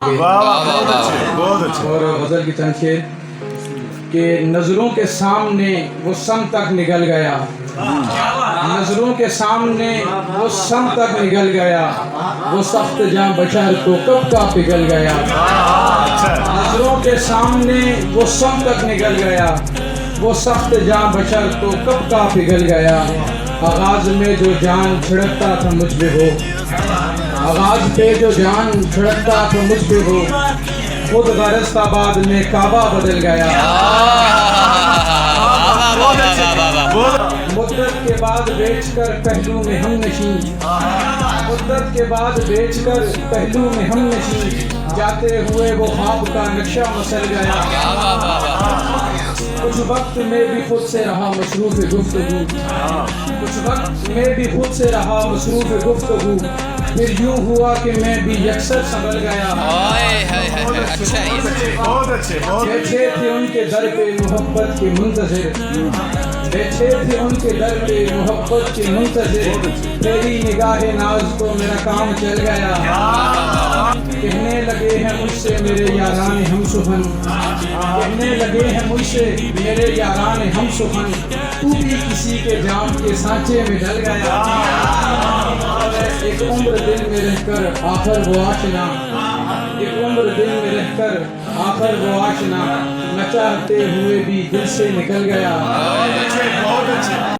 بہت اچھے اور غزل کی چند شعر کہ نظروں کے سامنے وہ سم تک نکل گیا، نظروں کے سامنے وہ سم تک نکل گیا، وہ سخت جاں بشر تو کب کا پگھل گیا۔ نظروں کے سامنے وہ سم تک نکل گیا، وہ سخت جاں بشر تو کب کا پگھل گیا۔ آغاز میں جو جان چھڑکتا تھا مجھ پہ ہو، آغاز پہ جو جان چھڑکتا تھا مجھ پہ ہو، خود غرض آباد میں کعبہ بدل گیا۔ مدت کے بعد بیچ کر پہلو میں ہم نشیں، مدت کے بعد بیچ کر پہلو میں ہم نشیں، جاتے ہوئے وہ خواب کا نقشہ مسل گیا۔ کچھ وقت میں بھی خود سے رہا مصروف گفتگو، کچھ وقت میں بھی خود سے رہا مصروف گفتگو، پھر یوں ہوا کہ میں بھی یکسر سنبھل گیا۔ بیٹھے تھے ان کے در پہ محبت کے منتظر، بیٹھے تھے ان کے در پہ محبت کے منتظر، تیری نگاہ ناز کو میرا کام چل گیا۔ کہنے لگے ہیں مجھ سے میرے یاران ہم سخن، کہنے لگے ہیں مجھ سے میرے یاران ہم سخن، تو بھی کسی کے جام کے سانچے میں ڈل گیا۔ ایک عمر دل میں رہ کر آخر وہ آشنا، ایک عمر دل میں رہ کر آخر وہ آشنا، نہ چاہتے ہوئے بھی دل سے نکل گیا۔